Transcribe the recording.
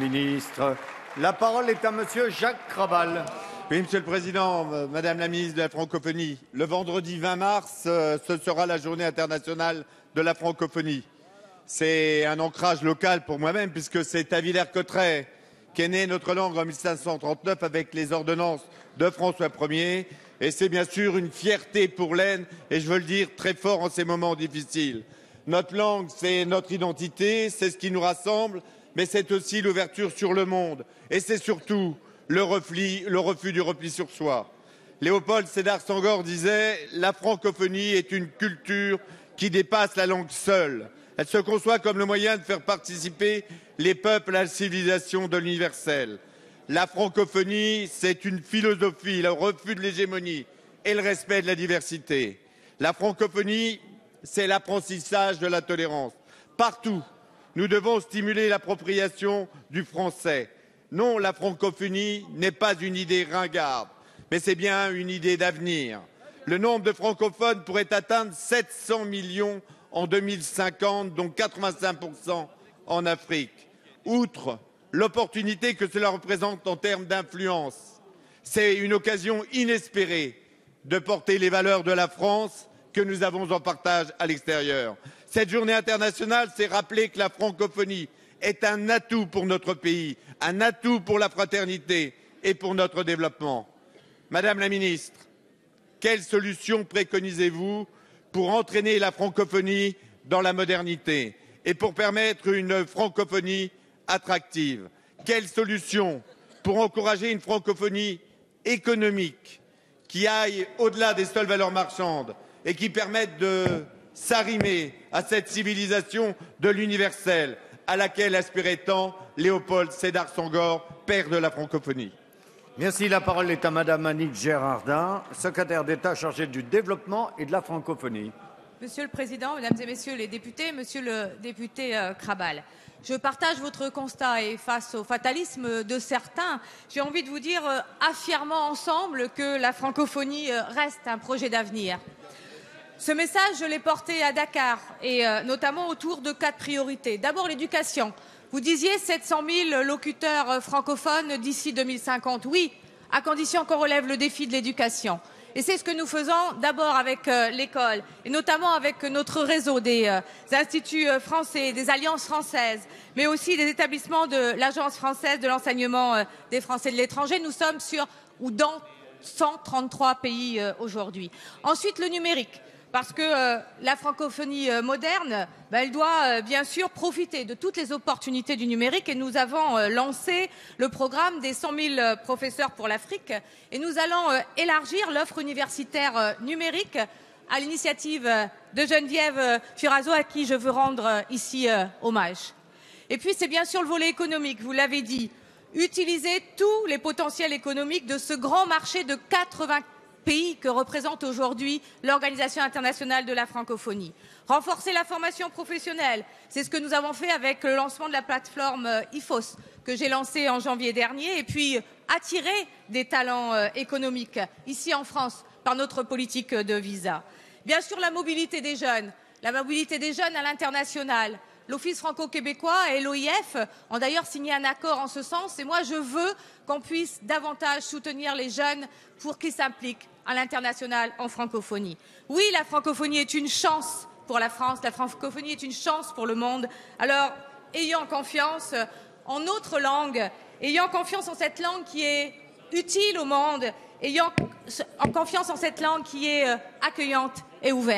Ministre. La parole est à Monsieur Jacques Krabal. Oui, Monsieur le Président, Madame la Ministre de la Francophonie, le vendredi 20 mars, ce sera la journée internationale de la francophonie. C'est un ancrage local pour moi-même, puisque c'est à Villers-Cotterêts qu'est née notre langue en 1539 avec les ordonnances de François Ier. Et c'est bien sûr une fierté pour l'Aisne, et je veux le dire très fort en ces moments difficiles. Notre langue, c'est notre identité, c'est ce qui nous rassemble, mais c'est aussi l'ouverture sur le monde. Et c'est surtout le refus du repli sur soi. Léopold Sédar Senghor disait « La francophonie est une culture qui dépasse la langue seule. Elle se conçoit comme le moyen de faire participer les peuples à la civilisation de l'universel. La francophonie, c'est une philosophie, le refus de l'hégémonie et le respect de la diversité. La francophonie, c'est l'apprentissage de la tolérance. Partout, nous devons stimuler l'appropriation du français. Non, la francophonie n'est pas une idée ringarde, mais c'est bien une idée d'avenir. Le nombre de francophones pourrait atteindre 700 millions en 2050, dont 85% en Afrique. Outre l'opportunité que cela représente en termes d'influence, c'est une occasion inespérée de porter les valeurs de la France que nous avons en partage à l'extérieur. Cette journée internationale, c'est rappeler que la francophonie est un atout pour notre pays, un atout pour la fraternité et pour notre développement. Madame la Ministre, quelles solutions préconisez-vous pour entraîner la francophonie dans la modernité et pour permettre une francophonie attractive? Quelles solutions pour encourager une francophonie économique qui aille au-delà des seules valeurs marchandes et qui permette de s'arrimer à cette civilisation de l'universel à laquelle aspirait tant Léopold Sédar Senghor, père de la francophonie? Merci. La parole est à Madame Annick Girardin, secrétaire d'État chargée du développement et de la francophonie. Monsieur le Président, Mesdames et Messieurs les députés, Monsieur le député Krabal, je partage votre constat et face au fatalisme de certains, j'ai envie de vous dire, affirmons ensemble que la francophonie reste un projet d'avenir. Ce message, je l'ai porté à Dakar et notamment autour de 4 priorités. D'abord, l'éducation. Vous disiez 700 000 locuteurs francophones d'ici 2050. Oui, à condition qu'on relève le défi de l'éducation. Et c'est ce que nous faisons d'abord avec l'école et notamment avec notre réseau des instituts français, des alliances françaises, mais aussi des établissements de l'Agence française de l'enseignement des Français de l'étranger. Nous sommes sur ou dans 133 pays aujourd'hui. Ensuite, le numérique. Parce que la francophonie moderne, elle doit bien sûr profiter de toutes les opportunités du numérique et nous avons lancé le programme des 100 000 professeurs pour l'Afrique et nous allons élargir l'offre universitaire numérique à l'initiative de Geneviève Furazo à qui je veux rendre ici hommage. Et puis c'est bien sûr le volet économique, vous l'avez dit, utiliser tous les potentiels économiques de ce grand marché de 80 pays que représente aujourd'hui l'Organisation internationale de la francophonie. Renforcer la formation professionnelle, c'est ce que nous avons fait avec le lancement de la plateforme IFOS que j'ai lancée en janvier dernier, et puis attirer des talents économiques ici en France par notre politique de visa. Bien sûr, la mobilité des jeunes à l'international. L'Office franco-québécois et l'OIF ont d'ailleurs signé un accord en ce sens et moi je veux qu'on puisse davantage soutenir les jeunes pour qu'ils s'impliquent à l'international en francophonie. Oui, la francophonie est une chance pour la France, la francophonie est une chance pour le monde. Alors, ayons confiance en notre langue, ayons confiance en cette langue qui est utile au monde, ayons confiance en cette langue qui est accueillante et ouverte.